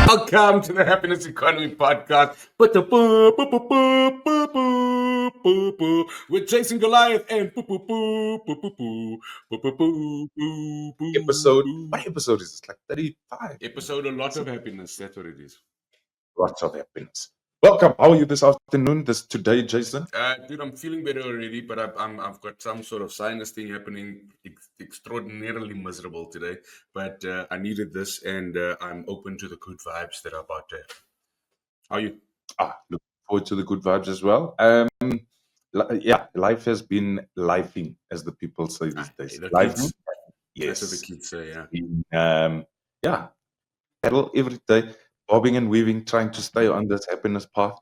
Welcome to the Happiness Economy Podcast. We're chasing Goliath and Episode. What episode is this? Like 35. Episode a lot of happiness. That's what it is. Lots of happiness. Welcome. How are you this afternoon? Today, Jason? Dude, I'm feeling better already, but I've got some sort of sinus thing happening. Extraordinarily miserable today, but I needed this, and I'm open to the good vibes that are about to happen. How are you? Look forward to the good vibes as well. Life has been lifing, as the people say these days. The Life, kids. yes. That's what the kids say, yeah. Battle every day, bobbing and weaving, trying to stay on this happiness path.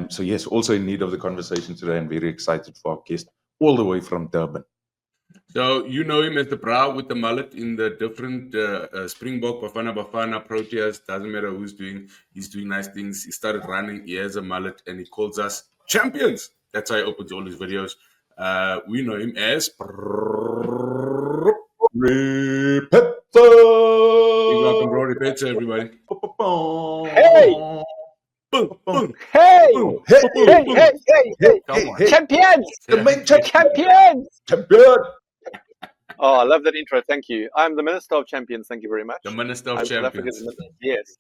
So yes, also in need of the conversation today, and very excited for our guest all the way from Durban. So you know him as the brow with the mullet in the different Springbok, Bafana, Proteas, doesn't matter who's doing, he's doing nice things. He started running, he has a mullet, and he calls us champions. That's how he opens all his videos. We know him as Rory Petzer. Please welcome Rory Petzer, everybody. Hey! Boom, boom. Hey! Boom. Hey! Come on. Champions! The main Champions! champion. Oh, I love that intro. Thank you. I'm the Minister of Champions. Thank you very much. The Minister of I'm South Champions.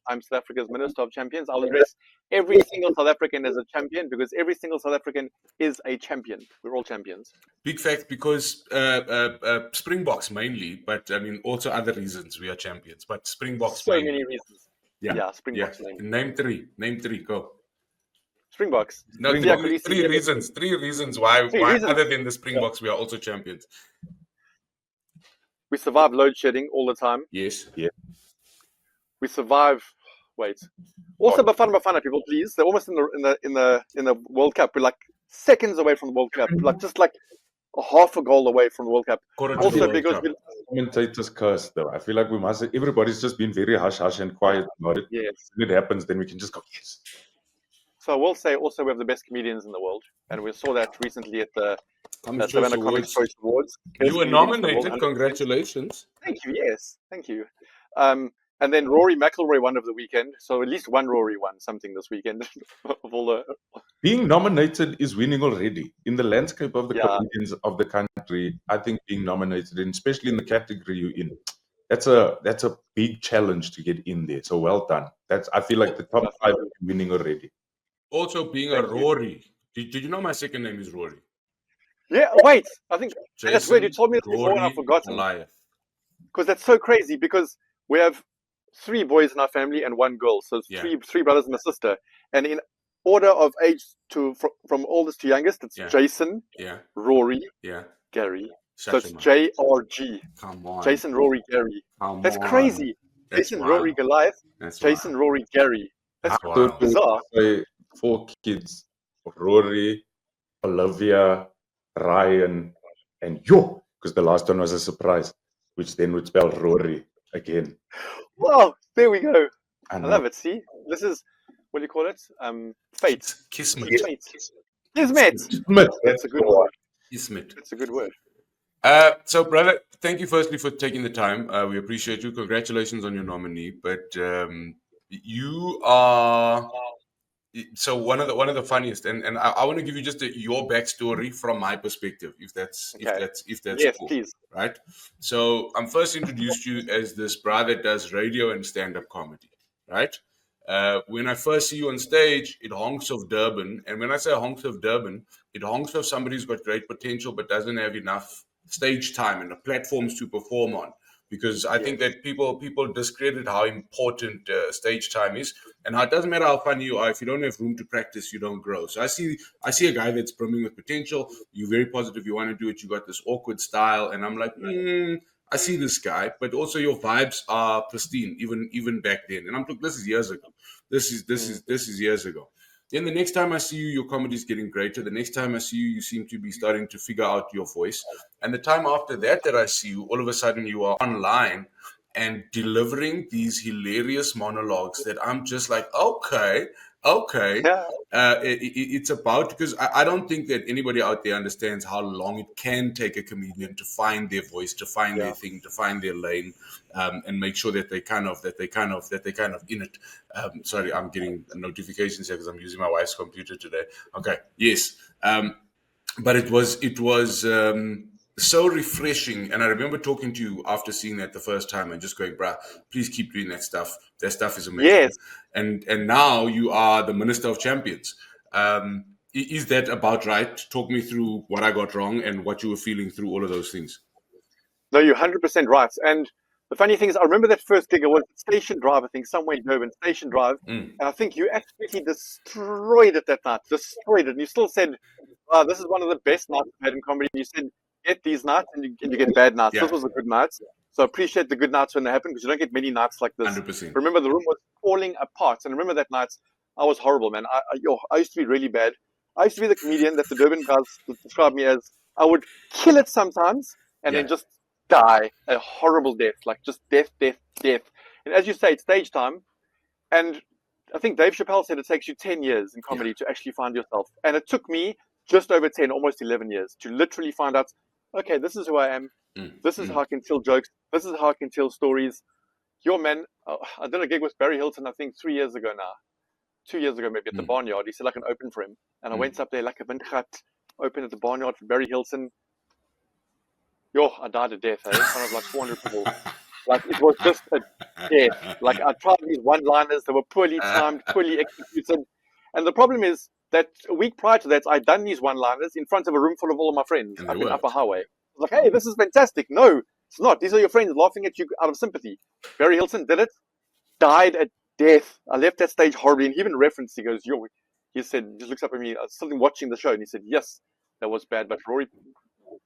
I'm South Africa's Minister of Champions. I'll address every single South African as a champion because every single South African is a champion. We're all champions. Big fact, because Springboks mainly, but I mean also other reasons we are champions. But Springboks So mainly. many reasons. Yeah, Springboks. Yeah. Name three, go. Springboks. No, three reasons why other than the Springboks we are also champions. We survive load shedding all the time. Yes. Yeah. We survive. Wait. Also, Bafana people, please. They're almost in the World Cup. We're like seconds away from the World Cup. Like a half a goal away from the World Cup. Also, because commentators curse though. I feel like everybody's just been very hush and quiet about it. Yes. When it happens, then we can just go, yes. So I will say also we have the best comedians in the world, and we saw that recently at the Savannah Comics Choice Awards. You were nominated. Congratulations. Thank you. Yes, thank you. And then Rory McIlroy won of the weekend. So at least one Rory won something this weekend. Of all the Being nominated is winning already. In the landscape of the comedians of the country, I think being nominated, and especially in the category you're in, that's a big challenge to get in there. So well done. I feel like the top 5 is winning already. Also being a Rory. Did you know my second name is Rory? Yeah, wait. I think Jason, that's weird. You told me this before and Rory, I've forgotten. Goliath. Because that's so crazy because we have 3 boys in our family and 1 girl. So it's three brothers and a sister. And in order of age from oldest to youngest, it's Jason, Rory, Gary. So it's JRG. Come on. Jason, Rory, Gary. That's crazy. That's Jason, wild. Rory, Goliath. That's Jason, wild. Rory, Gary. That's Wow. bizarre. 4 kids: Rory, Olivia, Ryan, and you. Because the last one was a surprise, which then would spell Rory again. Wow, there we go. I love it. See, this is what do you call it? Fate. Kismet. Kismet. That's a good word. Kismet. That's a good word. So, brother, thank you firstly for taking the time. We appreciate you. Congratulations on your nominee. But you are one of the funniest, and I want to give you just your backstory from my perspective, if that's yes, cool, please. Right? So I'm first introduced you as this brother that does radio and stand-up comedy, right? When I first see you on stage, it honks of Durban, and when I say honks of Durban, it honks of somebody who's got great potential but doesn't have enough stage time and the platforms to perform on. Because I think that people discredit how important stage time is, and how it doesn't matter how funny you are, if you don't have room to practice, you don't grow. So I see a guy that's brimming with potential. You're very positive. You want to do it. You got this awkward style, and I'm like, I see this guy, but also your vibes are pristine, even back then. And I'm like, this is years ago. This is years ago. Then the next time I see you, your comedy is getting greater. The next time I see you, you seem to be starting to figure out your voice. And the time after that I see you, all of a sudden you are online and delivering these hilarious monologues that I'm just like, okay. It's about, because I don't think that anybody out there understands how long it can take a comedian to find their voice, to find their thing, to find their lane, and make sure that they kind of in it. Sorry, I'm getting notifications here because I'm using my wife's computer today. Okay, yes. But it was so refreshing, and I remember talking to you after seeing that the first time and just going, bruh, please keep doing that stuff. That stuff is amazing. Yes. And now you are the Minister of Champions. Is that about right? Talk me through what I got wrong and what you were feeling through all of those things. No, you're 100% right. And the funny thing is, I remember that first gig. It was Station Drive, I think, somewhere in Durban, Station Drive. And I think you absolutely destroyed it that night. Destroyed it. And you still said, oh, this is one of the best nights I've had in comedy. And you said, get these nights and you get bad nights. Yeah. This was a good night. So I appreciate the good nights when they happen, because you don't get many nights like this. 100%. Remember, the room was falling apart. And I remember that night, I was horrible, man. I used to be really bad. I used to be the comedian that the Durban guys described me as. I would kill it sometimes and then just die a horrible death, like just death. And as you say, it's stage time. And I think Dave Chappelle said it takes you 10 years in comedy to actually find yourself. And it took me just over 10, almost 11 years to literally find out, okay, this is who I am. This is how I can tell jokes. This is how I can tell stories. Yo, man, I did a gig with Barry Hilton, I think 3 years ago now. 2 years ago, maybe, at the Barnyard. He said I can open for him. And I went up there like a windgat, opened at the Barnyard for Barry Hilton. Yo, I died a death, in front of like 400 people. Like, it was just a death. Like, I tried these one-liners. They were poorly timed, poorly executed. And the problem is that a week prior to that, I'd done these one-liners in front of a room full of all of my friends up in Upper Highway. I was like, hey, this is fantastic. No, it's not. These are your friends laughing at you out of sympathy. Barry Hilton did it, died a death. I left that stage horribly. And he even referenced, he goes, yo, he said, just looks up at me, I was something watching the show, and he said, yes, that was bad, but Rory,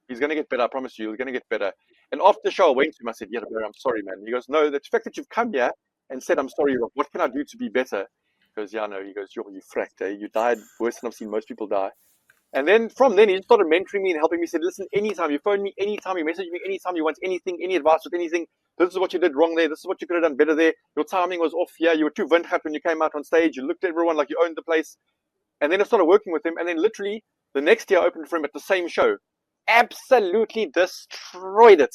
he's going to get better. I promise you, he's going to get better. And after the show, I went to him. I said, yeah, Barry, I'm sorry, man. He goes, no, the fact that you've come here and said, I'm sorry, what can I do to be better? He goes, yeah, no. He goes, yo, you fracked, eh? You died worse than I've seen most people die. And then from then, he started mentoring me and helping me. He said, listen, anytime, you phone me, anytime, you message me, anytime you want anything, any advice with anything, this is what you did wrong there, this is what you could have done better there, your timing was off here, you were too windhat when you came out on stage, you looked at everyone like you owned the place. And then I started working with him, and then literally the next year I opened for him at the same show. Absolutely destroyed it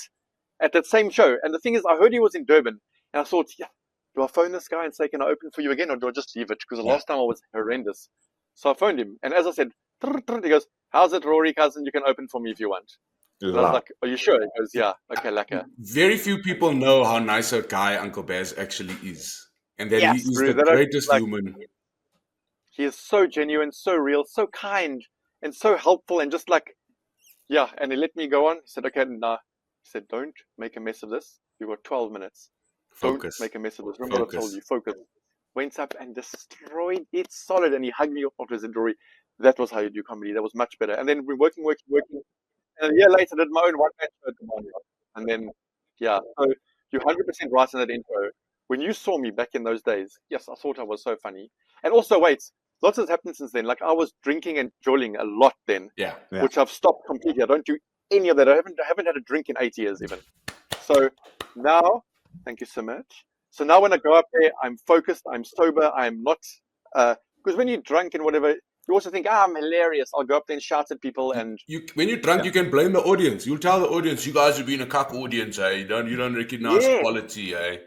at that same show. And the thing is, I heard he was in Durban, and I thought, yeah, do I phone this guy and say, can I open for you again, or do I just leave it? Because the last time I was horrendous. So I phoned him, and as I said, he goes, how's it, Rory, cousin? You can open for me if you want. And I was like, are you sure? He goes, yeah, okay, lekker. Very few people know how nice a guy Uncle Baz actually is. And that he is bro, the greatest human. He is so genuine, so real, so kind, and so helpful, and just like, yeah. And he let me go on. He said, okay, nah. He said, don't make a mess of this. You've got 12 minutes. Focus. Don't make a mess of this. Remember what I told you. Focus. Went up and destroyed it solid. And he hugged me after his Rory. That was how you do comedy. That was much better. And then we're working. And a year later, I did my own one-man show at the Barnyard. And then, yeah. So you're 100% right in that intro. When you saw me back in those days, yes, I thought I was so funny. And also, wait, lots has happened since then. Like, I was drinking and jolling a lot then, which I've stopped completely. I don't do any of that. I haven't had a drink in 8 years even. So now, thank you so much. So now when I go up there, I'm focused, I'm sober, I'm not, because when you're drunk and whatever, you also think, I'm hilarious. I'll go up there and shout at people. And when you're drunk, you can blame the audience. You'll tell the audience, you guys have been a cuck audience, eh? You don't recognize quality, eh?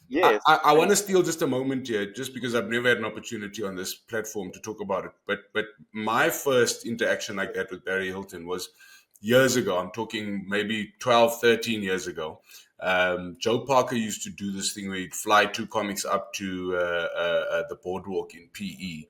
Yes. I want to steal just a moment here, just because I've never had an opportunity on this platform to talk about it. But my first interaction like that with Barry Hilton was years ago. I'm talking maybe 12, 13 years ago. Joe Parker used to do this thing where he'd fly two comics up to the boardwalk in PE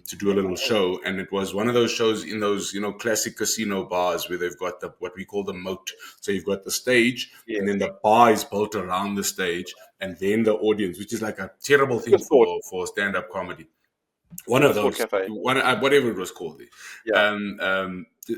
to do a little show. And it was one of those shows in those, classic casino bars where they've got what we call the moat. So you've got the stage and then the bar is built around the stage and then the audience, which is like a terrible thing for stand-up comedy. One of those, whatever it was called.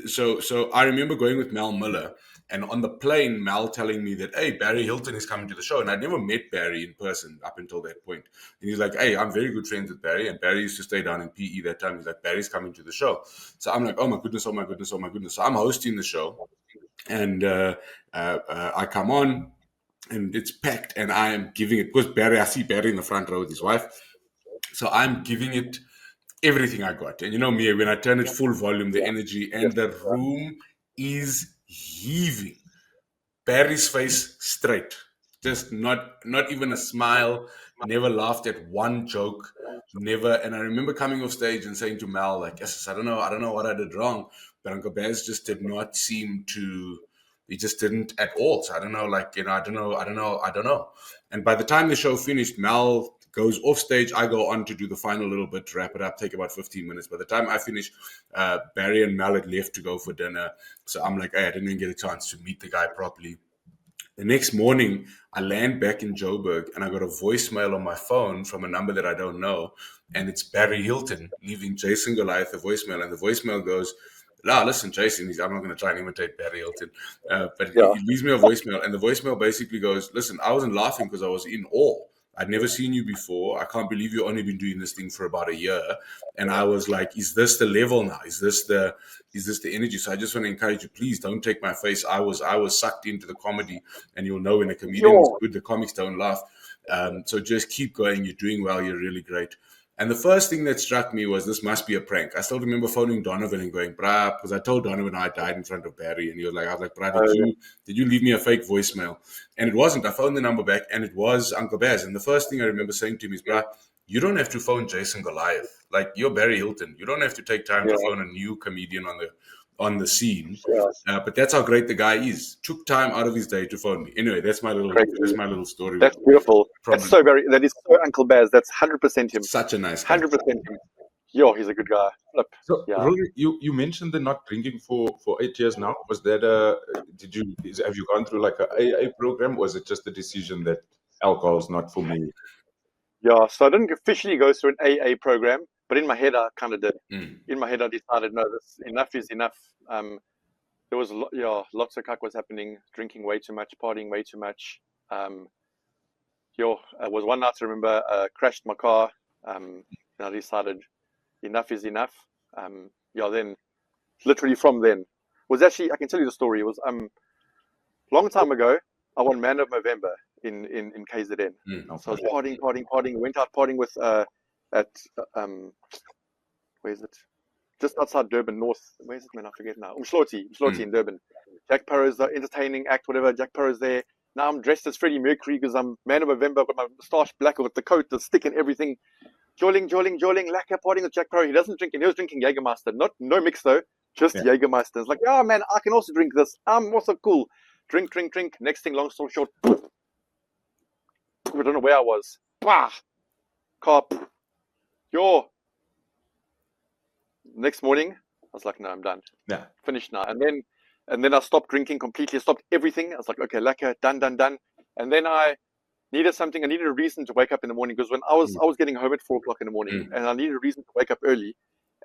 So I remember going with Mel Miller, and on the plane, Mel telling me that, hey, Barry Hilton is coming to the show. And I'd never met Barry in person up until that point. And he's like, hey, I'm very good friends with Barry. And Barry used to stay down in PE that time. He's like, Barry's coming to the show. So I'm like, oh my goodness. So I'm hosting the show. And I come on. and it's packed, and I am giving it, because I see Barry in the front row with his wife, so I'm giving it everything I got. And you know me, when I turn it full volume, the energy, and the room is heaving. Barry's face straight, just not even a smile, never laughed at one joke, never. And I remember coming off stage and saying to Mal, like, yes, I don't know what I did wrong, but Uncle Baz just did not seem to. He just didn't at all. So I don't know, like, I don't know. And by the time the show finished, Mal goes off stage. I go on to do the final little bit, wrap it up, take about 15 minutes. By the time I finish, Barry and Mal had left to go for dinner. So I'm like, hey, I didn't even get a chance to meet the guy properly. The next morning, I land back in Joburg, and I got a voicemail on my phone from a number that I don't know, and it's Barry Hilton leaving Jason Goliath a voicemail, and the voicemail goes, listen, Jason, I'm not going to try and imitate Barry Hilton, but he leaves me a voicemail, and the voicemail basically goes, listen, I wasn't laughing because I was in awe. I'd never seen you before. I can't believe you've only been doing this thing for about a year. And I was like, is this the level now? Is this the energy? So I just want to encourage you, please don't take my face. I was sucked into the comedy, and you'll know when a comedian is good, the comics don't laugh. So just keep going. You're doing well. You're really great. And the first thing that struck me was, this must be a prank. I still remember phoning Donovan and going, brah, because I told Donovan I died in front of Barry, and he was like, I was like, brah, did you leave me a fake voicemail? And it wasn't. I phoned the number back, and it was Uncle Baz. And the first thing I remember saying to him is, brah, you don't have to phone Jason Goliath. Like, you're Barry Hilton. You don't have to take time to phone a new comedian on the scene. But that's how great the guy is. Took time out of his day to phone me. Anyway, that's my little story. That's beautiful. That is so Uncle Baz. That's 100% him. Such a nice guy. 100% him. Yo, he's a good guy. Look, so, Rory, you mentioned the not drinking for 8 years now. Was that have you gone through like a AA program, or was it just the decision that alcohol is not for me? Yeah, so I didn't officially go through an AA program, but in my head I kind of did. In my head I decided, no, enough is enough. There was lots of cuck was happening, drinking way too much, partying way too much. Was one night I remember crashed my car, and I decided enough is enough. Then literally from then was actually, I can tell you the story. It was long time ago. I won Man of November in KZN. So I was partying, went out partying with at where is it? Just outside Durban North. Where is it, man? I forget now. Umhloti in Durban. Jack Paro's the entertaining act, whatever. Jack Paro's there. Now I'm dressed as Freddie Mercury because I'm Man of November. I've got my moustache black with the coat, the stick and everything. Jolling, lacquer, partying with Jack Paro. He doesn't drink, and he was drinking Jägermeister. No mix though, just Jägermeister. It's like, oh man, I can also drink this. I'm also cool. Drink. Next thing, long story short, I don't know where I was. Bah! Car. Next morning, I was like, no, I'm done. Yeah. Finished now. And then I stopped drinking completely, stopped everything. I was like, okay, lacquer, done. And then I needed something. I needed a reason to wake up in the morning, because when I was getting home at 4:00 in the morning, and I needed a reason to wake up early.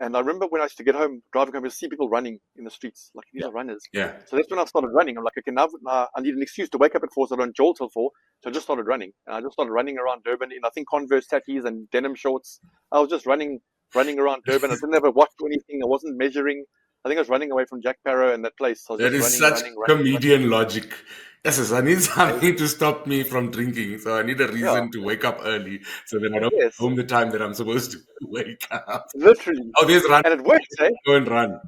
And I remember when I used to get home, driving home, I see people running in the streets. Like, these are runners. Yeah. So that's when I started running. I'm like, okay, now I need an excuse to wake up at 4, so I don't jolt till 4. So I just started running. And I just started running around Durban in, I think, Converse tatties and denim shorts. I was just running around Durban. I didn't ever watch anything. I wasn't measuring. I think I was running away from Jack Paro and that place. So that is such comedian logic. Yes, I need something to stop me from drinking. So I need a reason to wake up early, so that I don't home the time that I'm supposed to wake up. Literally. Oh, there's run. And it worked, eh? Go and run.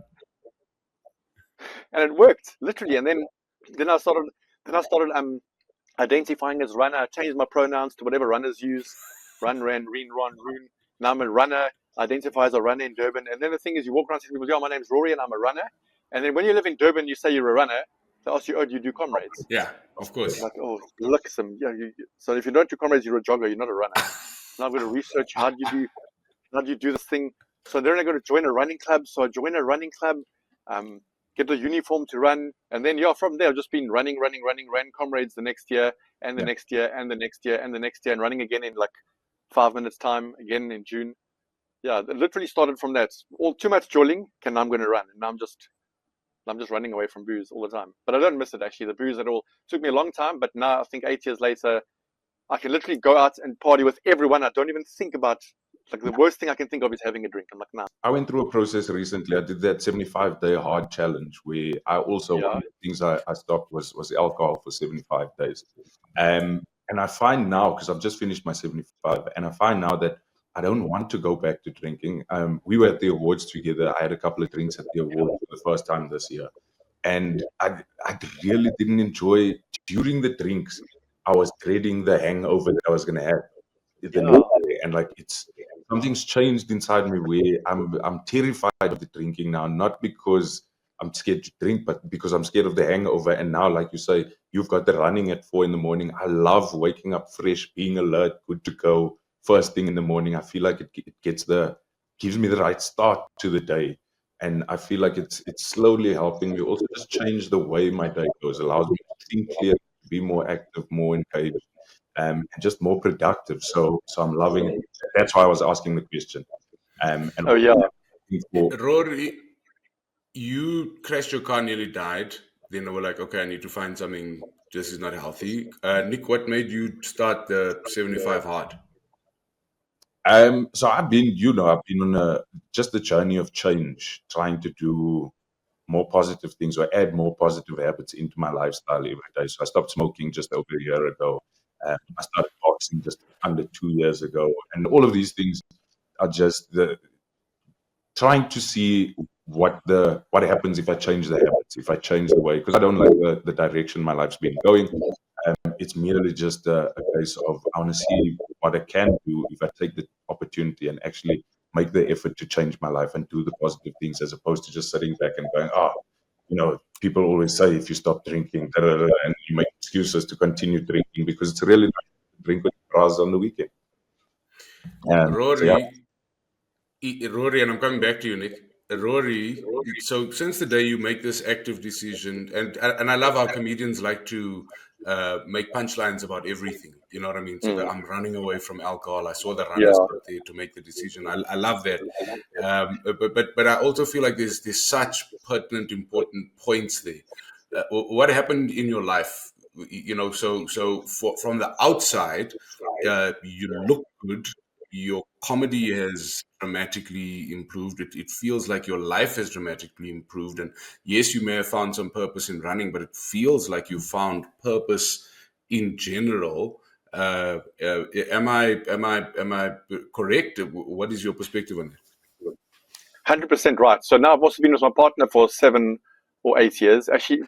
And it worked, literally. And then I started identifying as runner. I changed my pronouns to whatever runners use. Run, ran, reen, ron, roon. Now I'm a runner. Identify as a runner in Durban. And then the thing is, you walk around and people, my name's Rory and I'm a runner. And then when you live in Durban, you say you're a runner. They ask you, do you do comrades? Yeah, of course. Like, look at some. So if you don't do comrades, you're a jogger. You're not a runner. Now I'm going to research how do you do this thing. So then I got to join a running club. So I join a running club, get the uniform to run, and then from there I've just been running, ran comrades the next year, and the next year, and the next year, and the next year, and running again in like 5 minutes time, again in June. Yeah, it literally started from that. All too much jolling, and now I'm going to run, and now I'm just running away from booze all the time. But I don't miss it actually, the booze at all. It took me a long time, but now I think 8 years later, I can literally go out and party with everyone. I don't even think about Like the worst thing I can think of is having a drink. I'm like, nah. I went through a process recently. I did that 75-day hard challenge where I also, one of the things I stopped was alcohol for 75 days. And I find now, because I've just finished my 75, and I find now that I don't want to go back to drinking. We were at the awards together. I had a couple of drinks at the awards for the first time this year. And I really didn't enjoy, during the drinks, I was dreading the hangover that I was going to have the next day. And like, something's changed inside me where I'm terrified of the drinking now, not because I'm scared to drink, but because I'm scared of the hangover. And now, like you say, you've got the running at 4 a.m. I love waking up fresh, being alert, good to go first thing in the morning. I feel like it gives me the right start to the day. And I feel like it's slowly helping me also just change the way my day goes, allows me to think clearly, to be more active, more engaged, and just more productive. So I'm loving it. That's why I was asking the question. And Rory, you crashed your car, nearly died. Then they were like, okay, I need to find something. This is not healthy. Nick, what made you start the 75 hard? So I've been on just a journey of change, trying to do more positive things or add more positive habits into my lifestyle every day. So I stopped smoking just over a year ago. I started boxing just under 2 years ago. And all of these things are just trying to see what happens if I change the habits, if I change the way, because I don't like the direction my life's been going. It's merely just a case of I want to see what I can do if I take the opportunity and actually make the effort to change my life and do the positive things, as opposed to just sitting back and going, people always say if you stop drinking, da, da, da, and you make excuses to continue drinking because it's really nice to drink with bras on the weekend. Rory, and I'm coming back to you, Nick. Rory, so since the day you make this active decision, and I love how comedians like to make punchlines about everything. You know what I mean? So that I'm running away from alcohol. I saw the runners up there to make the decision. I love that. But I also feel like there's such pertinent, important points there. What happened in your life? From the outside, you look good. Your comedy has dramatically improved. It feels like your life has dramatically improved. And yes, you may have found some purpose in running, but it feels like you found purpose in general. Am I correct? What is your perspective on it? 100% right. So now I've also been with my partner for 7 or 8 years. Actually,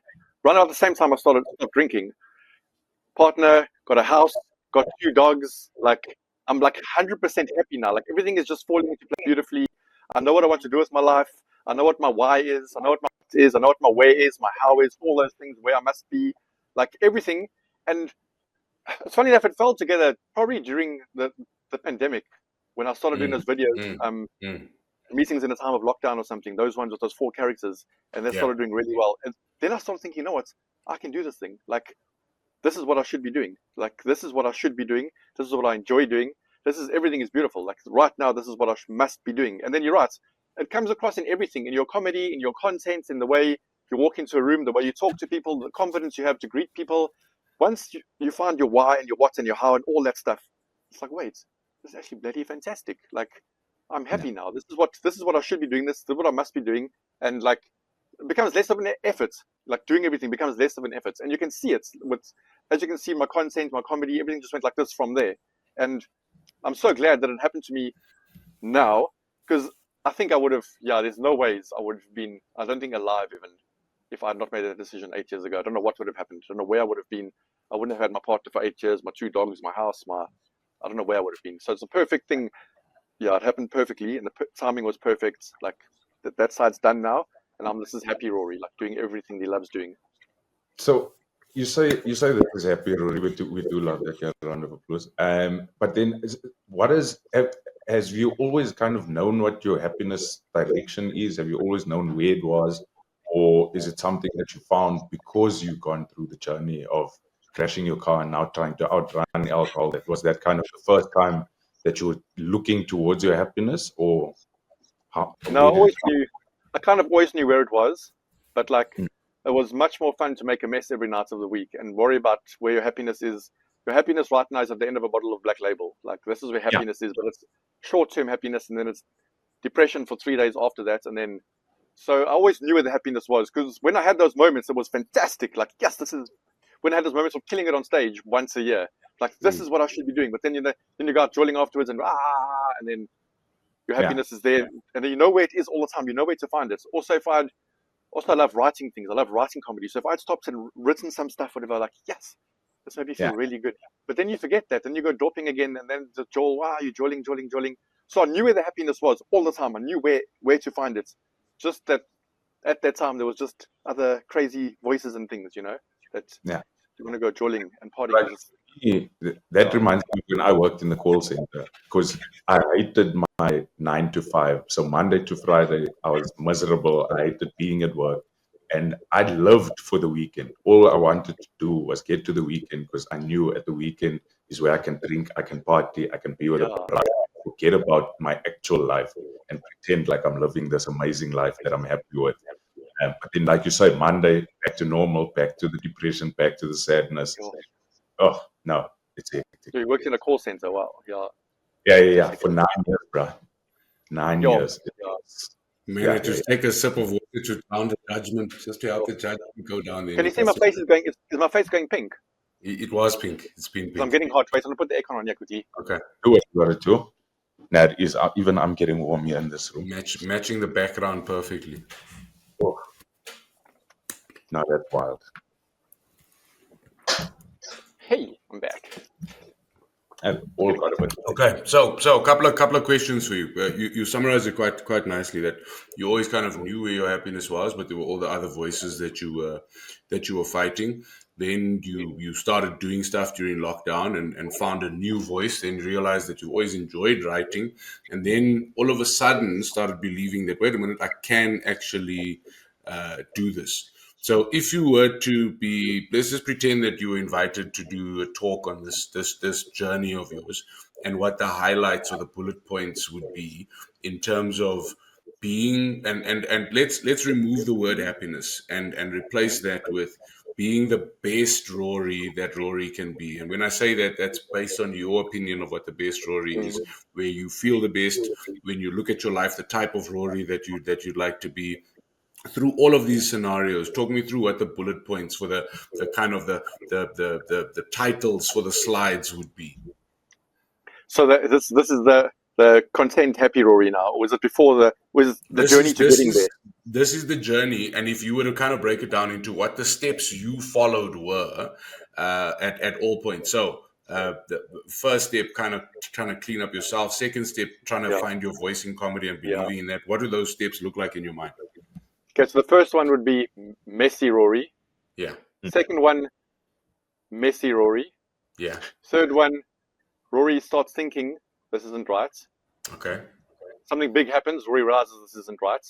right at the same time I stopped drinking. Partner, got a house, got 2 dogs. Like, I'm like 100% happy now. Like, everything is just falling into place beautifully. I know what I want to do with my life. I know what my why is. I know what my is. I know what my where is, my how is, all those things, where I must be, like everything. And it's funny enough, it fell together probably during the pandemic when I started doing those videos, meetings in a time of lockdown or something, those ones with those 4 characters, and they started doing really well. And then I started thinking, you know what, I can do this thing. Like, this is what I should be doing. Like, this is what I should be doing. This is what I enjoy doing. Everything is beautiful. Like, right now, this is what I must be doing. And then you're right. It comes across in everything, in your comedy, in your content, in the way you walk into a room, the way you talk to people, the confidence you have to greet people. Once you find your why and your what and your how and all that stuff, it's like, wait, this is actually bloody fantastic. Like, I'm happy now. This is what I should be doing. This is what I must be doing. And like, it becomes less of an effort. Like, doing everything becomes less of an effort. And you can see it as you can see, my content, my comedy, everything just went like this from there. And I'm so glad that it happened to me now, because I think I would have, there's no ways I would have been, I don't think, alive even if I had not made that decision 8 years ago. I don't know what would have happened. I don't know where I would have been. I wouldn't have had my partner for 8 years, my 2 dogs, my house, I don't know where I would have been. So it's a perfect thing. Yeah, it happened perfectly, and the timing was perfect. Like, that side's done now, and I'm just happy Rory, like doing everything he loves doing. So you say that is happy, Rory. We do love that. Yeah, round of applause. But then, has you always kind of known what your happiness direction is? Have you always known where it was, or is it something that you found because you've gone through the journey of crashing your car and now trying to outrun alcohol? Was that kind of the first time that you were looking towards your happiness, or how? No, I kind of always knew where it was, but like, it was much more fun to make a mess every night of the week and worry about where your happiness is. Your happiness right now is at the end of a bottle of Black Label. Like, this is where happiness is, but short-term happiness, and then it's depression for 3 days after that, and then. So I always knew where the happiness was, because when I had those moments, it was fantastic. Like, yes, this is when I had those moments of killing it on stage once a year. Like, this is what I should be doing. But then then you go out drilling afterwards, and then your happiness is there, and then you know where it is all the time. You know where to find it. Also, I love writing things. I love writing comedy. So if I'd stopped and written some stuff, whatever, like, yes, this made me feel really good. But then you forget that, then you go doping again, and then the Joel, you're drilling. So I knew where the happiness was all the time. I knew where to find it. Just that at that time there was just other crazy voices and things, that you want to go drilling and partying. Right. That reminds me when I worked in the call center, because I hated my 9 to 5. So Monday to Friday, I was miserable. I hated being at work, and I loved for the weekend. All I wanted to do was get to the weekend, because I knew at the weekend is where I can drink, I can party, I can be with a bride, forget about my actual life and pretend like I'm living this amazing life that I'm happy with. But then, like you say, Monday, back to normal, back to the depression, back to the sadness. Oh, no, it's hectic. So you worked in a call center, wow. Yeah. For 9 years, bro. 9 years. Man, just take a sip of water to down the judgment, just to help the judgment go down there. Can you see my face is going, is my face going pink? It was pink. It's been pink. I'm getting hot. Wait, I'm going to put the aircon on here quickly. Okay. Do it, you got it too. Now, it is, even I'm getting warm here in this room. Matching the background perfectly. Oh. Now that's wild. Hey, I'm back. And all got it. Okay, so a couple of questions for you. You summarized it quite nicely, that you always kind of knew where your happiness was, but there were all the other voices that you were fighting. Then you started doing stuff during lockdown and found a new voice. Then realized that you always enjoyed writing, and then all of a sudden started believing that, wait a minute, I can actually do this. So if you were to be, let's just pretend that you were invited to do a talk on this journey of yours, and what the highlights or the bullet points would be in terms of being, and let's remove the word happiness and replace that with being the best Rory that Rory can be. And when I say that, that's based on your opinion of what the best Rory is, where you feel the best when you look at your life, the type of Rory that you'd like to be. Through all of these scenarios, talk me through what the bullet points for the kind of the titles for the slides would be. So this is the content happy Rory now, or was it before the journey to getting there? This is the journey, and if you were to kind of break it down into what the steps you followed were at all points. So the first step, kind of trying to clean up yourself. Second step, trying to find your voice in comedy and believing in that. What do those steps look like in your mind? Okay, so the first one would be messy Rory. Yeah. Second one, messy Rory. Yeah. Third one, Rory starts thinking this isn't right. Okay. Something big happens. Rory realizes this isn't right.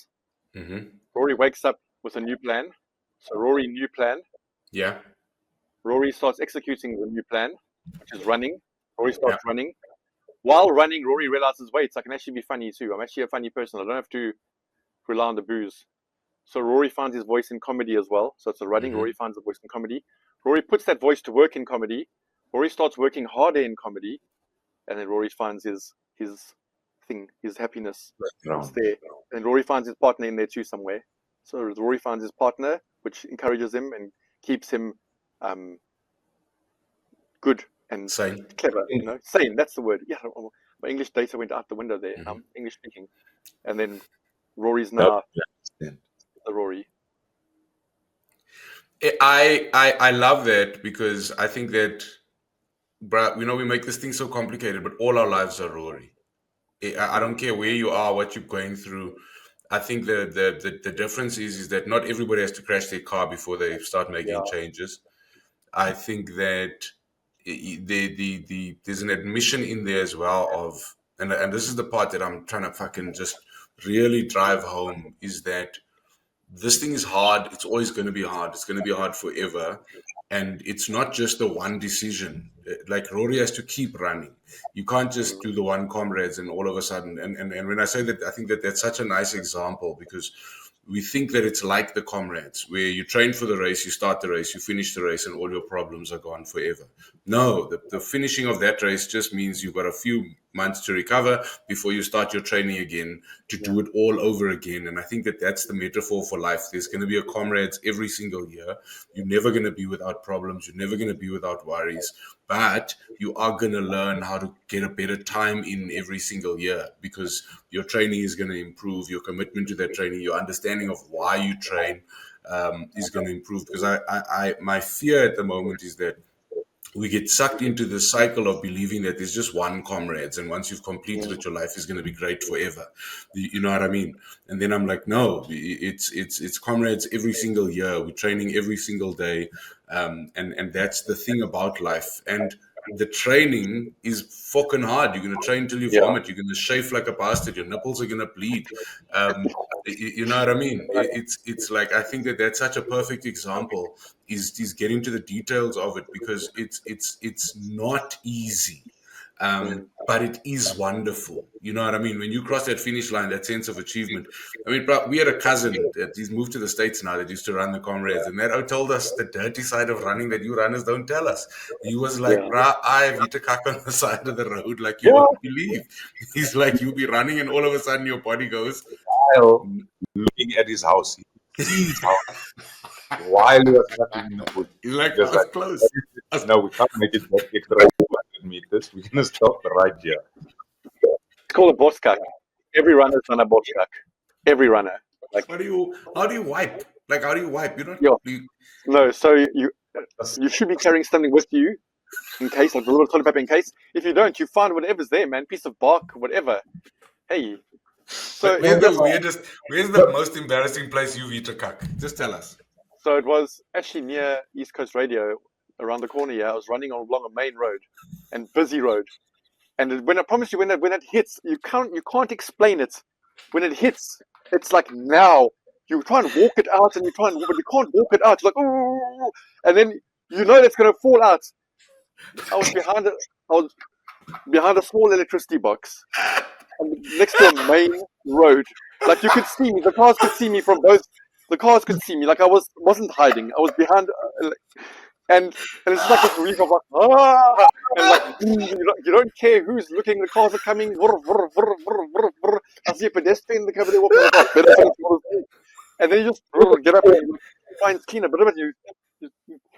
Mm-hmm. Rory wakes up with a new plan. So Rory, new plan. Yeah. Rory starts executing the new plan, which is running. Rory starts running. While running, Rory realizes, wait, I can actually be funny too. I'm actually a funny person. I don't have to rely on the booze. So Rory finds his voice in comedy as well. So it's a running. Rory finds a voice in comedy. Rory puts that voice to work in comedy. Rory starts working harder in comedy. And then Rory finds his thing, his happiness. It's there. And Rory finds his partner in there too somewhere. So Rory finds his partner, which encourages him and keeps him good and clever. Sane, that's the word. Yeah, my English data went out the window there. I'm English speaking. And then Rory's now the Rory. I love that, because I think that, we make this thing so complicated, but all our lives are Rory. I don't care where you are, what you're going through. I think the difference is that not everybody has to crash their car before they start making changes. I think that there's an admission in there as well of, and this is the part that I'm trying to fucking just really drive home, is that this thing is hard. It's always going to be hard. It's going to be hard forever. And it's not just the one decision. Like, Rory has to keep running. You can't just do the one comrades and all of a sudden. And when I say that, I think that that's such a nice example, because we think that it's like the comrades, where you train for the race, you start the race, you finish the race, and all your problems are gone forever. No, the finishing of that race just means you've got a few months to recover before you start your training again, to do it all over again. And I think that that's the metaphor for life. There's going to be a comrades every single year. You're never going to be without problems. You're never going to be without worries, but you are going to learn how to get a better time in every single year, because your training is going to improve, your commitment to that training, your understanding of why you train is going to improve. Because my fear at the moment is that we get sucked into the cycle of believing that there's just one comrades, and once you've completed it, your life is going to be great forever. You know what I mean? And then I'm like, no, it's comrades every single year. We're training every single day, and that's the thing about life. And the training is fucking hard. You're going to train till you vomit. You're going to chafe like a bastard. Your nipples are going to bleed. You know what I mean? It's like, I think that that's such a perfect example, is getting to the details of it, because it's not easy. But it is wonderful. You know what I mean? When you cross that finish line, that sense of achievement. I mean, bro, we had a cousin that he's moved to the States now that used to run the comrades, and that told us the dirty side of running that you runners don't tell us. He was like, bro, I have eaten cack on the side of the road like you won't believe. He's like, you'll be running and all of a sudden your body goes. Looking at his house, he sees his house while he was cutting in the bush. He's like, Just that's close. No, we can't make it that extra 200 meters. We're going to stop right here. It's called a boskak. Every runner's done a boskak. Every runner. Like, how do you wipe? Like, how do you wipe? You don't. No, so you should be carrying something with you in case, like a little toilet paper in case. If you don't, you find whatever's there, man. Piece of bark, whatever. Hey. So where's the most embarrassing place you've eaten cack? Just tell us. So it was actually near East Coast Radio, around the corner here. I was running along a main road, and busy road. And when I promise you, when it hits, you can't explain it. When it hits, it's like now. You try and walk it out, but you can't walk it out. It's like, oh, and then you know that's going to fall out. I was behind a small electricity box, next to a main road. Like, you could see me. The cars could see me from both. The cars could see me. Like, I wasn't hiding. I was behind, and it's like this reef of like, and like, you don't care who's looking. The cars are coming. I see a pedestrian in the cover. They walk on the top. And then you just get up and find clean a bit of it.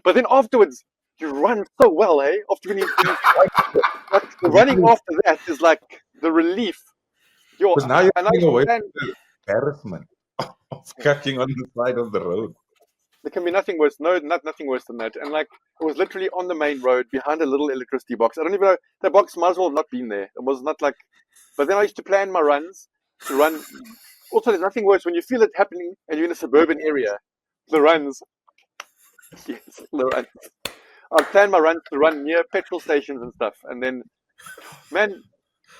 But then afterwards, you run so well, eh? After when like running after that is like the relief. Because now you're getting away from the embarrassment of cacking on the side of the road. There can be nothing worse. No, nothing worse than that. And like, it was literally on the main road behind a little electricity box. I don't even know. That box might as well have not been there. It was not like. But then I used to plan my runs to run. Also, there's nothing worse when you feel it happening and you're in a suburban area. The runs. Yes, the runs. I planned my runs to run near petrol stations and stuff. And then, man,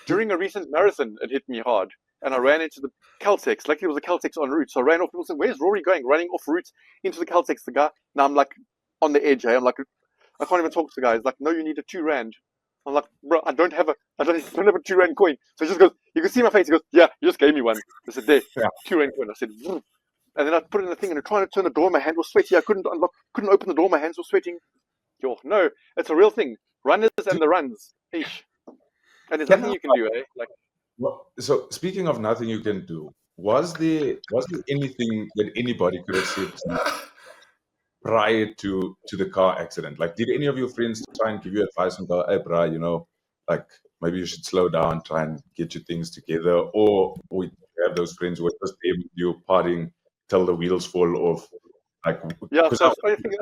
during a recent marathon, it hit me hard. And I ran into the Caltex. Luckily, it was a Caltex en route. So I ran off. People said, "Where's Rory going?" Running off route into the Caltex. The guy. Now I'm like on the edge. I'm like, I can't even talk to the guy. He's like, "No, you need a 2 rand." I'm like, "Bro, I don't have a 2 rand coin." So he just goes, you can see my face. He goes, "Yeah, you just gave me one." I said, "There, 2 rand coin." I said, "Vroom." And then I put it in the thing and I'm trying to turn the door. My hand was sweaty. I couldn't open the door. My hands were sweating. Yo, no, it's a real thing. Runners and the runs. Eesh. And there's nothing you can do, eh? Like. Well, so speaking of nothing you can do, was there anything that anybody could have said to you prior to the car accident? Like, did any of your friends try and give you advice and go, "Hey, bro, like maybe you should slow down, try and get your things together," or we have those friends who are just there with you partying till the wheels fall off? Like, yeah, so I think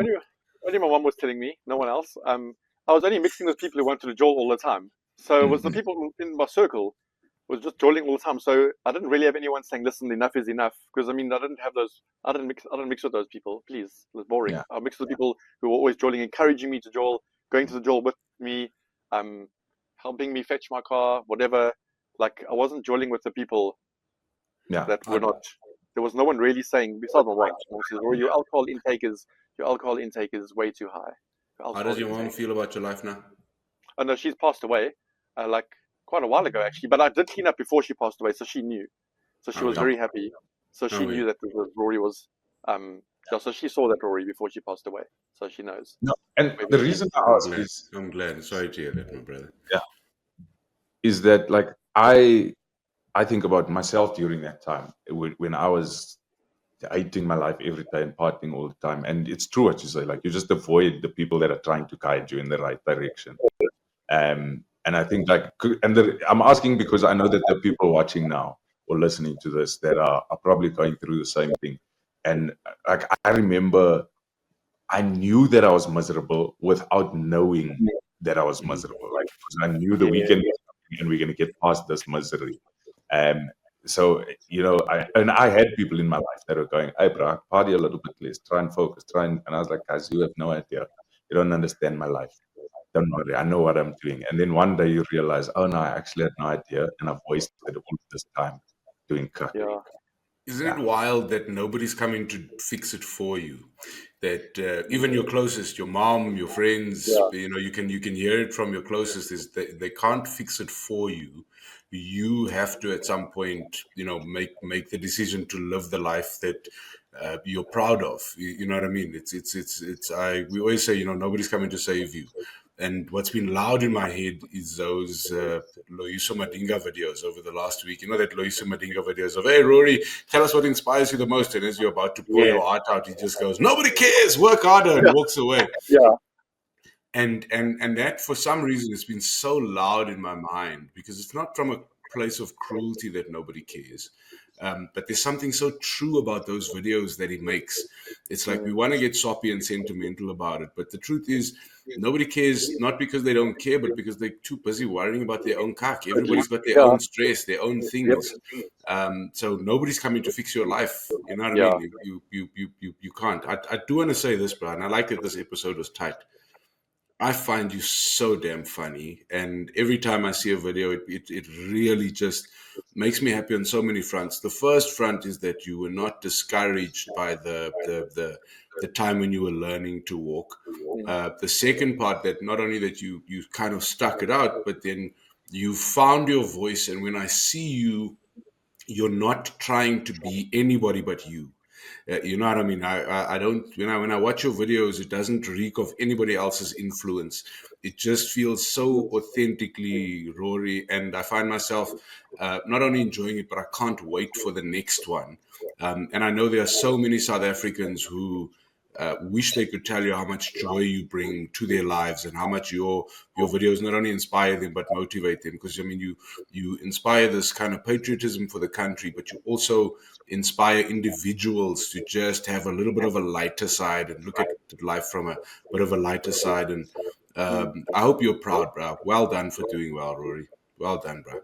only my mom was telling me, no one else. I was only mixing with people who wanted to jol all the time. So it was the people in my circle was just jolling all the time. So I didn't really have anyone saying, "Listen, enough is enough." Because I mean, I didn't have those. I didn't mix with those people. Please, it was boring. Yeah. I mixed with people who were always jolling, encouraging me to jol, going to the jol with me, helping me fetch my car, whatever. Like, I wasn't jolling with the people that were not. There was no one really saying, besides my wife, says, "Oh, your alcohol intake is way too high." How does your mom feel about your life now? Oh no, she's passed away, like quite a while ago actually. But I did clean up before she passed away, so she knew. So she was very happy. So she knew that Rory was. So she saw that Rory before she passed away, so she knows. No, and the reason I ask is, I'm glad. Sorry to hear that, my brother. Yeah. is that like I think about myself during that time when I was hating my life every day and partying all the time. And it's true what you say, like you just avoid the people that are trying to guide you in the right direction. And I think like, I'm asking because I know that there are people watching now or listening to this that are probably going through the same thing. And like I remember, I knew that I was miserable without knowing that I was miserable. Like because I knew the weekend was coming and we're going to get past this misery. Um, so I had people in my life that were going, "Hey, bro, party a little bit less, try and focus, and I was like, guys, you have no idea, you don't understand my life. Don't worry, I know what I'm doing. And then one day you realize, oh no, I actually had no idea, and I've wasted all this time doing crack. Yeah. Isn't it wild that nobody's coming to fix it for you? That even your closest, your mom, your friends, you can hear it from your closest. Is they can't fix it for you. You have to at some point, make the decision to live the life that you're proud of. You know what I mean? We always say, nobody's coming to save you. And what's been loud in my head is those Loyiso Madinga videos over the last week. You know that Loyiso Madinga videos of, hey, Rory, tell us what inspires you the most. And as you're about to pour your heart out, he just goes, nobody cares, work harder, and walks away. Yeah. And that, for some reason, has been so loud in my mind because it's not from a place of cruelty that nobody cares. But there's something so true about those videos that he makes. It's like we want to get soppy and sentimental about it. But the truth is, nobody cares, not because they don't care, but because they're too busy worrying about their own cock. Everybody's got their own stress, their own things. So nobody's coming to fix your life. You know what I mean? You can't. I do want to say this, Brian. I like that this episode was tight. I find you so damn funny, and every time I see a video, it really just makes me happy on so many fronts. The first front is that you were not discouraged by the time when you were learning to walk. The second part, that not only that you kind of stuck it out, but then you found your voice, and when I see you, you're not trying to be anybody but you. You know what I mean? I don't, when I watch your videos, it doesn't reek of anybody else's influence. It just feels so authentically Rory, and I find myself not only enjoying it, but I can't wait for the next one. And I know there are so many South Africans who wish they could tell you how much joy you bring to their lives and how much your videos not only inspire them but motivate them. Because I mean, you inspire this kind of patriotism for the country, but you also inspire individuals to just have a little bit of a lighter side and look at life from a bit of a lighter side. And I hope you're proud, bro. Well done for doing well, Rory. Well done, bro.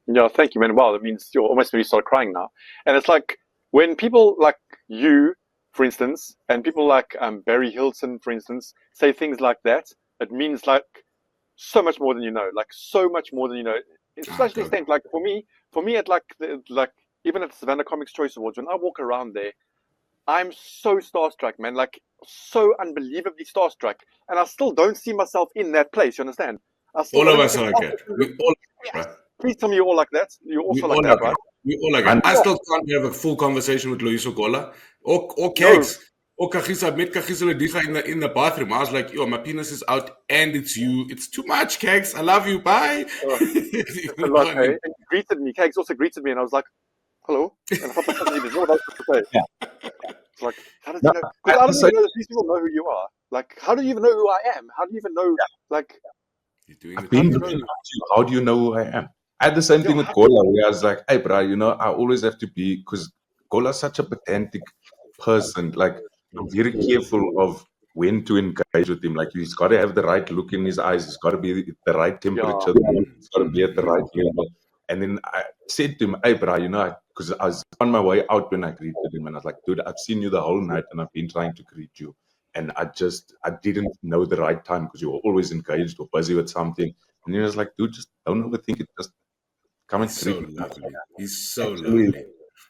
Yeah, thank you, man. Wow, that means you're almost maybe start crying now. And it's like when people like you, for instance, and people like Barry Hilton, for instance, say things like that, it means like so much more than you know, like so much more than you know. It's such an extent, like for me, at like even at the Savannah Comics Choice Awards, when I walk around there, I'm so starstruck, man, like so unbelievably starstruck, and I still don't see myself in that place. You understand? All of us are like that. We all, right? Please tell me you're all like that. You're also like that, right? We all like that. I still can't have a full conversation with Loyiso Gola or Kegs. Or Kagisa, met Kagisa Lediga in the bathroom. I was like, yo, my penis is out and it's you. It's too much, Kegs. I love you. Bye. A lot, hey? And he greeted me. Kegs also greeted me, and I was like, hello. And I thought that's what I was supposed to say. Yeah. It's like, how does he know? Because I don't even know that these people know who you are. Like, how do you even know who I am? How do you even know, like... How do you know who I am? I had the same thing with Gola, where I was like, hey, bro, I always have to be, because Gola's such a pedantic person. Like, I'm very careful of when to engage with him. Like, he's got to have the right look in his eyes. He's got to be the right temperature. He's got to be at the right level. And then I said to him, hey, bro, because I was on my way out when I greeted him. And I was like, dude, I've seen you the whole night and I've been trying to greet you. And I didn't know the right time because you were always engaged or busy with something. And he was like, dude, just don't overthink it. Just come and greet me. Lovely. He's so lovely.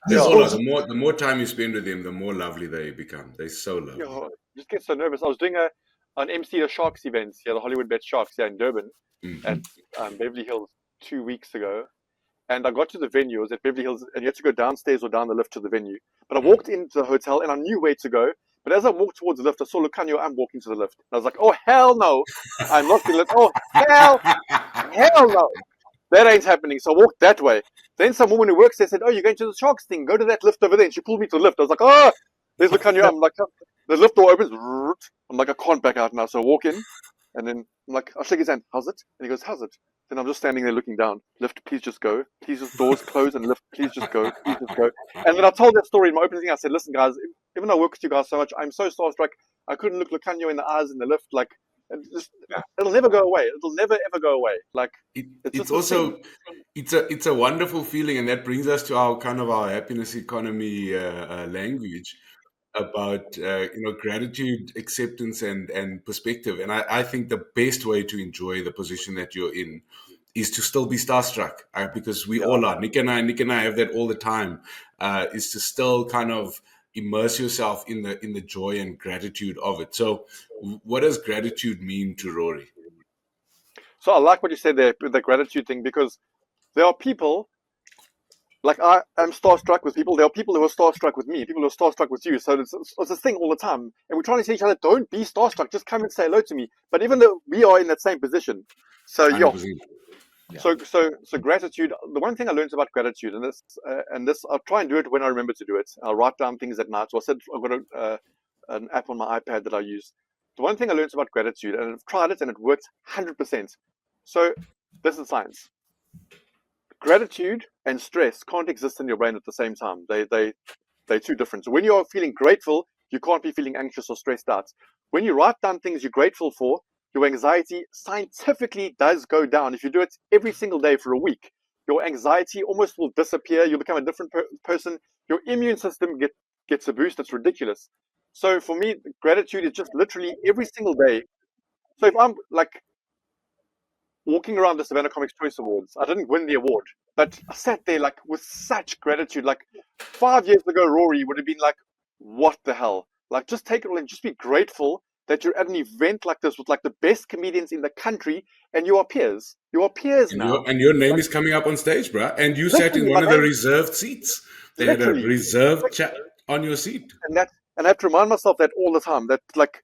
The more time you spend with him, the more lovely they become. They're so lovely. I just get so nervous. I was doing an MC the Sharks event here, the Hollywood Bet Sharks here in Durban at Beverly Hills 2 weeks ago. And I got to the venue. It was at Beverly Hills, and you had to go downstairs or down the lift to the venue. But I walked into the hotel, and I knew where to go. But as I walked towards the lift, I saw Lucanio. I'm walking to the lift. And I was like, oh, hell no. I'm not going to lift. Oh, hell no. that ain't happening. So I walked that way. Then some woman who works there said, oh, you're going to the sharks thing. Go to that lift over there. And she pulled me to the lift. I was like, oh, there's Lukhanyo. I'm like, the lift door opens. I'm like, I can't back out now. So I walk in. And then I'm like, I'll shake his hand. How's it? And he goes, how's it? Then I'm just standing there looking down. Lift, please just go. Please just doors close and lift, please just go. Please just go. And then I told that story in my opening thing. I said, listen, guys, even though I work with you guys so much, I'm so starstruck. I couldn't look Lukhanyo in the eyes in the lift. Like, it'll never go away. It'll never ever go away. Like it's also it's a wonderful feeling, and that brings us to our kind of our happiness economy language about gratitude, acceptance, and perspective. And I think the best way to enjoy the position that you're in is to still be starstruck, because we all are. Nick and I have that all the time. Is to still kind of immerse yourself in the joy and gratitude of it. So what does gratitude mean to Rory? So I like what you said there with the gratitude thing, because there are people, like I am starstruck with people. There are people who are starstruck with me, people who are starstruck with you. So it's this thing all the time. And we're trying to say to each other, don't be starstruck, just come and say hello to me. But even though we are in that same position. So yeah. So gratitude, the one thing I learned about gratitude, and this I'll try and do it when I remember to do it. I'll write down things at night. So I said I've got an app on my iPad that I use. The one thing I learned about gratitude, and I've tried it and it works 100%. So this is science. Gratitude and stress can't exist in your brain at the same time. They're two different. So when you're feeling grateful, you can't be feeling anxious or stressed out. When you write down things you're grateful for, your anxiety scientifically does go down. If you do it every single day for a week, your anxiety almost will disappear. You'll become a different person. Your immune system gets a boost. It's ridiculous. So for me, gratitude is just literally every single day. So if I'm like walking around the Savannah Comics Choice Awards, I didn't win the award, but I sat there like with such gratitude. Like 5 years ago, Rory would have been like, what the hell? Like, just take it all and just be grateful that you're at an event like this with like the best comedians in the country, and you are peers. You are peers now. And your name is coming up on stage, bruh. And you sat in one of the reserved seats. They had a reserved chat on your seat. And I have to remind myself that all the time. That like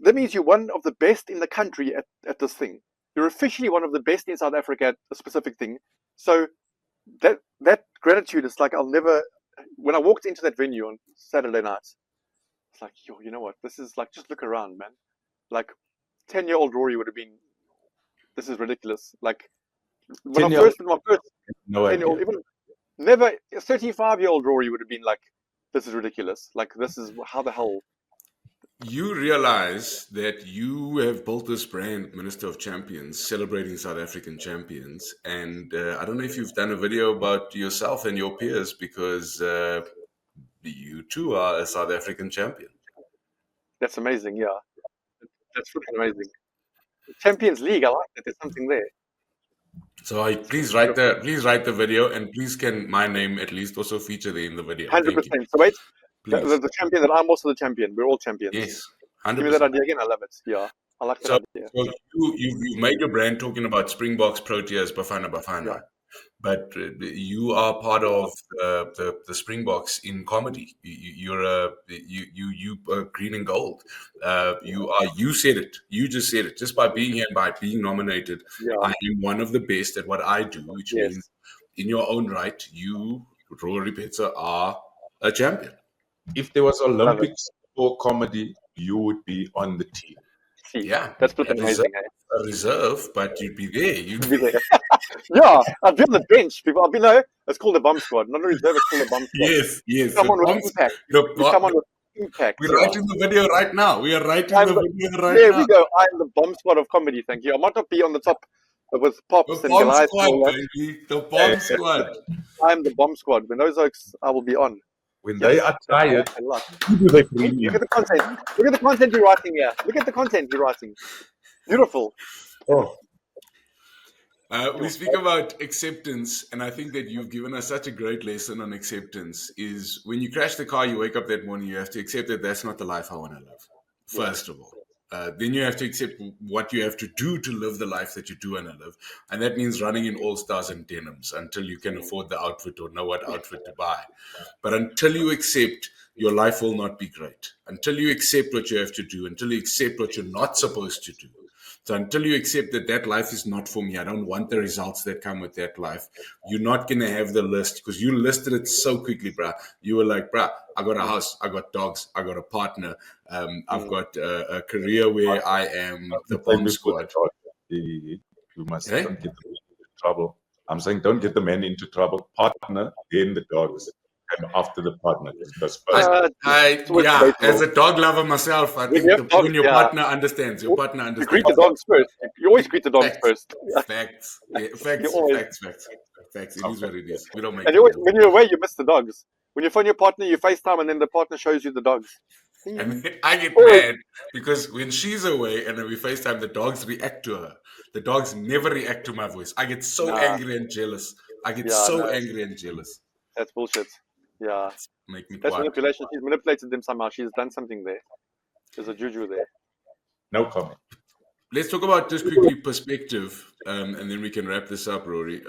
that means you're one of the best in the country at this thing. You're officially one of the best in South Africa at a specific thing. So that gratitude is like I'll never. When I walked into that venue on Saturday night, it's like, yo, you know what? This is like, just look around, man. Like, 10-year-old Rory would have been, this is ridiculous. Like, when I first did my first 10-year-old, even never, 35-year-old Rory would have been like, this is ridiculous. Like, this is, how the hell? You realize that you have built this brand, Minister of Champions, celebrating South African champions. And I don't know if you've done a video about yourself and your peers, because you too are a South African champion. That's amazing, yeah. That's freaking amazing. Champions League, I like that. There's something there. So please write the video, and please can my name at least also feature there in the video. 100%. So wait, the champion, that I'm also the champion. We're all champions. Yes, 100%. Give me that idea again. I love it. Yeah, I like that idea. So you made your brand talking about Springboks, Proteas, Bafana. Yeah. But you are part of the Springboks in comedy. You're green and gold. You said it. You just said it. Just by being here and by being nominated, I am one of the best at what I do, which means in your own right, you, Rory Petzer, are a champion. If there was Olympics for comedy, you would be on the team. Yeah, that's pretty amazing. A reserve, but you'd be there. You'd be there. Yeah, I'd be on the bench. People, I'd be it's called the bomb squad. Not a reserve, it's called the bomb squad. Yes. Someone with impact. Someone with impact. We're writing the video right now. We are writing the video right now. There we go. I'm the bomb squad of comedy. Thank you. I might not be on the top with Pops and Goliath. The bomb squad. I'm the bomb squad. When those oaks, I will be on. When they are tired, look at the content. Look at the content you're writing here. Look at the content you're writing. Beautiful. Oh. We speak about acceptance, and I think that you've given us such a great lesson on acceptance. Is when you crash the car, you wake up that morning, you have to accept that that's not the life I want to live, first of all. Then you have to accept what you have to do to live the life that you do want to live. And that means running in all-stars and denims until you can afford the outfit or know what outfit to buy. But until you accept, your life will not be great. Until you accept what you have to do, until you accept what you're not supposed to do, So until you accept that life is not for me, I don't want the results that come with that life, you're not going to have the list, because you listed it so quickly, bruh. You were like, bruh, I got a house, I got dogs, I got a partner, I've got a career where I am the bomb squad. You must Eh? don't get the man into trouble. I'm saying don't get the man into trouble. Partner, then the dogs. And after the partner, because it goes first. As a dog lover myself, I think when your partner understands, you greet the dogs first. You always greet the dogs first. Facts. Yeah, facts. It is what it is. We don't make and when you're away, you miss the dogs. When you phone your partner, you FaceTime, and then the partner shows you the dogs. And I get mad because when she's away and then we FaceTime, the dogs react to her. The dogs never react to my voice. I get so angry and jealous. Angry and jealous. That's bullshit. Yeah. Make me That's quiet. manipulation. She's manipulated them somehow. She's done something there. There's a juju there. No comment. Let's talk about just quickly perspective, and then we can wrap this up, Rory.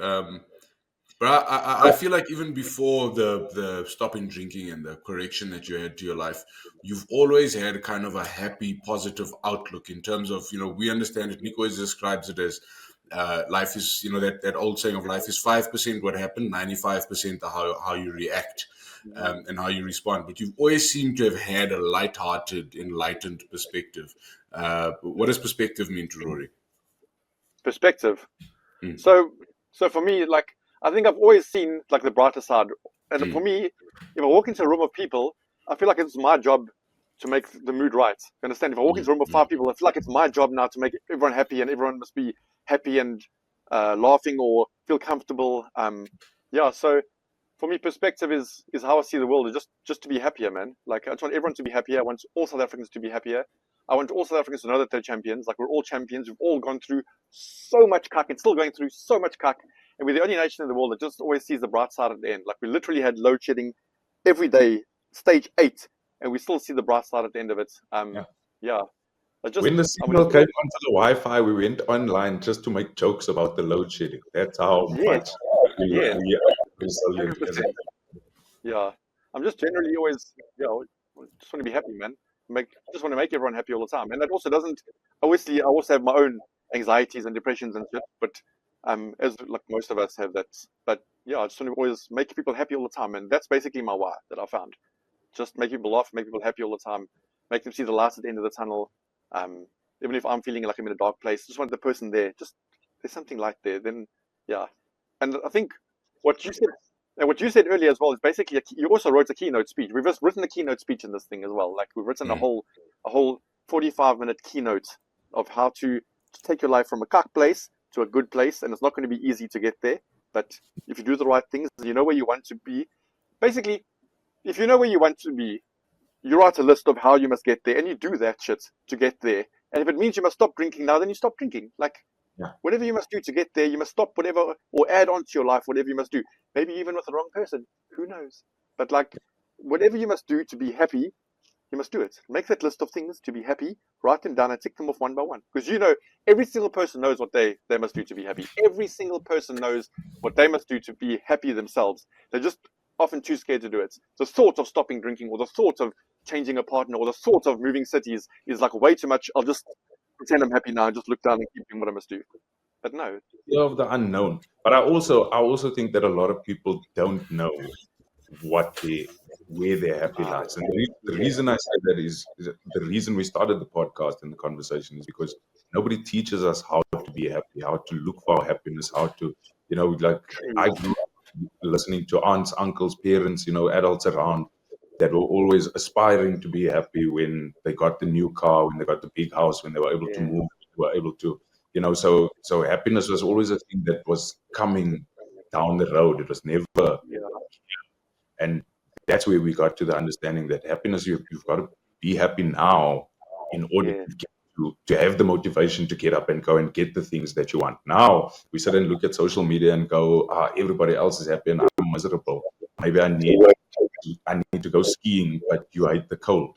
But I feel like even before the stopping drinking and the correction that you had to your life, you've always had kind of a happy, positive outlook in terms of, we understand it. Nick always describes it as life is, that old saying of life is 5% what happened, 95% how you react and how you respond. But you've always seemed to have had a light-hearted, enlightened perspective. What does perspective mean to Rory? Perspective. So for me, like, I think I've always seen like the brighter side. And for me, if I walk into a room of people, I feel like it's my job to make the mood right. You understand? If I walk into a room of 5 people, I feel like it's my job now to make everyone happy, and everyone must be happy and laughing or feel comfortable. So for me, perspective is how I see the world. Is just to be happier, man. Like, I just want everyone to be happier. I want all South Africans to be happier. I want all South Africans to know that they're champions. Like, we're all champions. We've all gone through so much cuck and still going through so much cuck. And we're the only nation in the world that just always sees the bright side at the end. Like, we literally had load shedding every day, stage 8, and we still see the bright side at the end of it. When the signal came onto the Wi-Fi, we went online just to make jokes about the load shedding. That's how much we are resilient. Yeah, I'm just generally always, just want to be happy, man. Just want to make everyone happy all the time. And that also doesn't, obviously, I also have my own anxieties and depressions and shit, but as like most of us have that. But yeah, I just want to always make people happy all the time. And that's basically my why that I found. Just make people laugh, make people happy all the time, make them see the light at the end of the tunnel. Even if I'm feeling like I'm in a dark place, just want the person there. Just there's something light there. Then yeah, and I think what you said earlier as well is basically you also wrote a keynote speech. We've just written a keynote speech in this thing as well. Like, we've written a whole 45-minute keynote of how to take your life from a cuck place to a good place, and it's not going to be easy to get there. But if you do the right things, you know where you want to be. Basically, if you know where you want to be, you write a list of how you must get there, and you do that shit to get there. And if it means you must stop drinking now, then you stop drinking. Like, whatever you must do to get there, you must stop whatever, or add on to your life whatever you must do. Maybe even with the wrong person. Who knows? But like, whatever you must do to be happy, you must do it. Make that list of things to be happy, write them down, and tick them off one by one. Because every single person knows what they must do to be happy. Every single person knows what they must do to be happy themselves. They're just often too scared to do it. The thought of stopping drinking, or the thought of changing a partner, or the thought of moving cities is like way too much. I'll just pretend I'm happy now and just look down and keep doing what I must do. But no. Fear of the unknown. But I also think that a lot of people don't know where their happy lies. And the reason I say that is the reason we started the podcast and the conversation is because nobody teaches us how to be happy, how to look for happiness, how to, like, I grew up listening to aunts, uncles, parents, adults around that were always aspiring to be happy when they got the new car, when they got the big house, when they were able to move, were able to, so happiness was always a thing that was coming down the road. It was never, and that's where we got to the understanding that happiness, you've got to be happy now in order to have the motivation to get up and go and get the things that you want. Now we sit and look at social media and go, everybody else is happy and I'm miserable. Maybe I need to go skiing, but you hate the cold.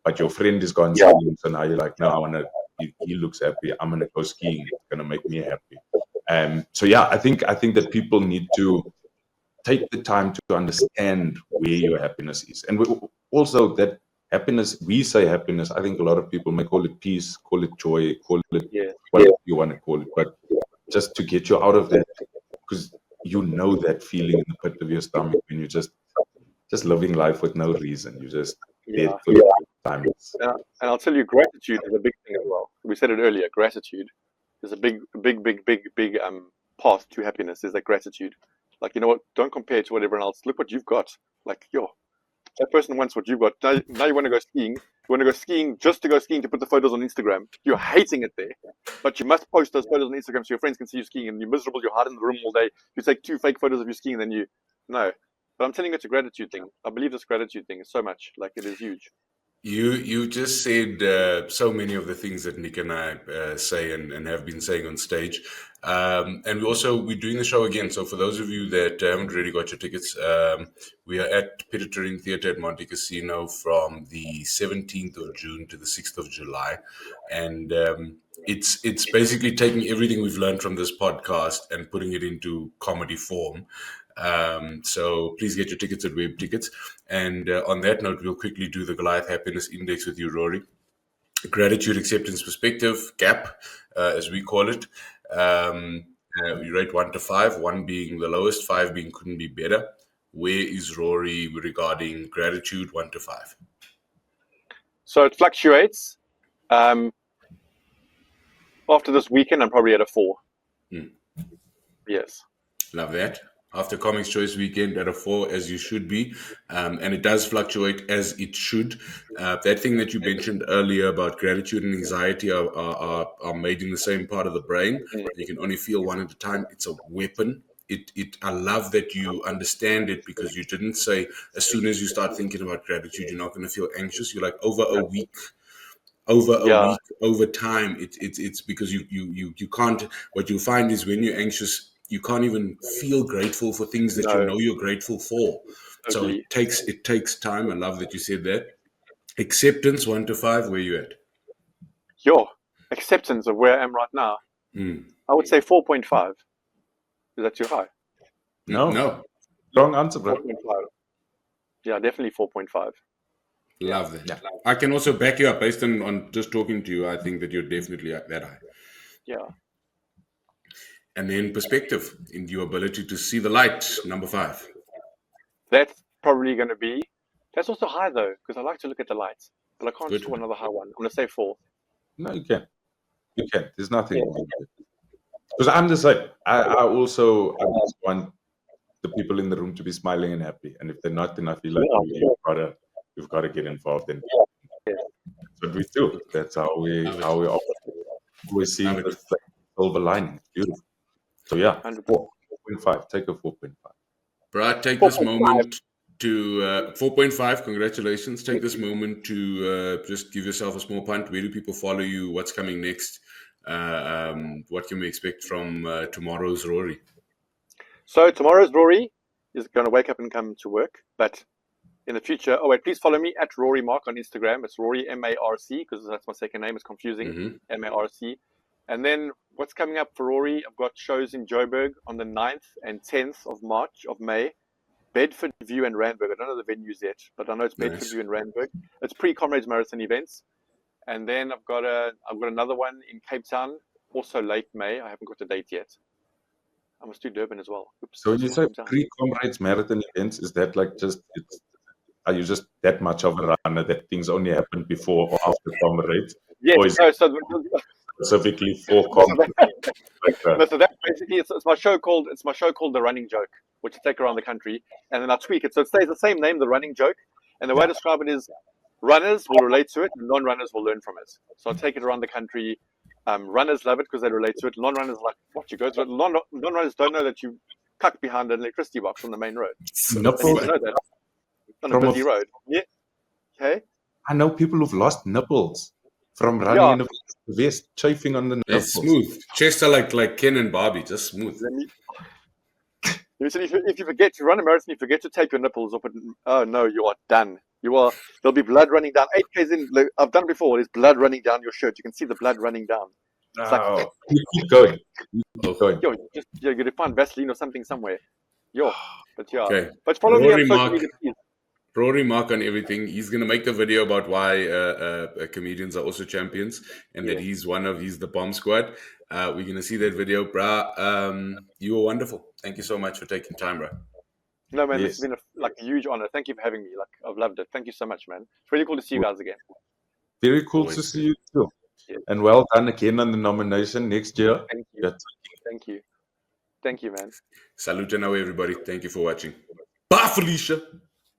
But your friend is gone skiing, so now you're like, no, he looks happy. I'm gonna go skiing. It's gonna make me happy. I think that people need to take the time to understand where your happiness is, and also that happiness, we say happiness. I think a lot of people may call it peace, call it joy, call it whatever you want to call it. But just to get you out of that, because you know that feeling in the pit of your stomach when you're just living life with no reason. You just dead for the time. And I'll tell you, gratitude is a big thing as well. We said it earlier. Gratitude is a big path to happiness. Is that gratitude? Like, you know what? Don't compare to what everyone else. Look what you've got. Like, that person wants what you've got. Now you want to go skiing. You want to go skiing just to go skiing to put the photos on Instagram. You're hating it there, but you must post those photos on Instagram so your friends can see you skiing. And you're miserable. You're hiding in the room all day. You take 2 fake photos of you skiing, then you no. But I'm telling you, it's a gratitude thing. I believe this gratitude thing is so much. Like, it is huge. You just said so many of the things that Nick and I say and have been saying on stage. And we're doing the show again. So for those of you that haven't really got your tickets, we are at Pittering Theatre at Monte Casino from the 17th of June to the 6th of July. And it's basically taking everything we've learned from this podcast and putting it into comedy form. So please get your tickets at Web Tickets. And on that note, we'll quickly do the Goliath Happiness Index with you, Rory. Gratitude, acceptance, perspective, GAP, as we call it. We rate 1 to 5, 1 being the lowest, 5 being couldn't be better. Where is Rory regarding gratitude, 1 to 5? So it fluctuates. After this weekend, I'm probably at a 4. Yes. Love that. After Comics Choice Weekend at a 4, as you should be. And it does fluctuate as it should. That thing that you mentioned earlier about gratitude and anxiety are made in the same part of the brain. You can only feel one at a time. It's a weapon. I love that you understand it, because you didn't say as soon as you start thinking about gratitude, you're not going to feel anxious. You're like, over a week, over time, it's because you can't. What you find is when you're anxious, you can't even feel grateful for things that you know you're grateful for. So it takes time. I love that you said that. Acceptance, 1 to 5, where you at? Acceptance of where I am right now. I would say 4.5. Is that too high? No. Wrong answer, bro. 4.5. Yeah, definitely 4.5. Love that. Yeah. I can also back you up based on just talking to you. I think that you're definitely that high. Yeah. And then perspective, in your ability to see the light, number 5. That's probably going to be. That's also high though, because I like to look at the lights, but I can't score another high one. I'm going to say 4. No, you can. You can. There's nothing. Because I'm the same. I also just want the people in the room to be smiling and happy. And if they're not, then I feel like we've got to get involved in. That's what we do. That's how we always see the silver lining. Beautiful. So yeah, 4.5. Take a 4.5. Brad, take this moment to 4.5. Congratulations. Take this moment to just give yourself a small punt. Where do people follow you? What's coming next? What can we expect from tomorrow's Rory? So tomorrow's Rory is going to wake up and come to work, but in the future, please follow me at Rory Mark on Instagram. It's Rory MARC, because that's my second name. It's confusing. MARC. And then what's coming up for Rory? I've got shows in Joburg on the 9th and 10th of May. Bedford View and Randburg. I don't know the venues yet, but I know it's Bedford View and Randburg. It's pre-Comrades Marathon events. And then I've got another one in Cape Town, also late May. I haven't got the date yet. I must do Durban as well. Oops. So when you say pre-Comrades Marathon events, is that like are you just that much of a runner that things only happen before or after Comrades? Yes. Or is it specifically for Comrades? So that's basically it's my show called The Running Joke, which I take around the country, and then I tweak it so it stays the same name, The Running Joke. And the way I describe it is, runners will relate to it, and non-runners will learn from it. So I'll take it around the country. Runners love it because they relate to it. Non-runners like, what you go through it. Non-runners don't know that you cuck behind an electricity box on the main road. They need to know that on a busy road. Yeah. Okay. I know people who've lost nipples from running in a vest, chafing on the nipples. It's smooth. Chests are like Ken and Barbie, just smooth. If you forget to run a marathon, you forget to tape your nipples up, oh no, you are done. There'll be blood running down. 8Ks in, I've done it before. There's blood running down your shirt. You can see the blood running down. It's like, keep going. You're going to find Vaseline or something somewhere. But Okay. But follow me on social Mark, media, please. Rory mark on everything. He's going to make the video about why comedians are also champions, and that he's the bomb squad. We're going to see that video, brah. You were wonderful. Thank you so much for taking time, bro. No, man, Yes. this has been a huge honor. Thank you for having me. Like, I've loved it. Thank you so much, man. It's really cool to see you guys again. Very cool Always. to see you too. Yeah. And well done again on the nomination next year. Thank you. That's Thank you. Thank you, man. Salute now, everybody. Thank you for watching. Bye, Felicia.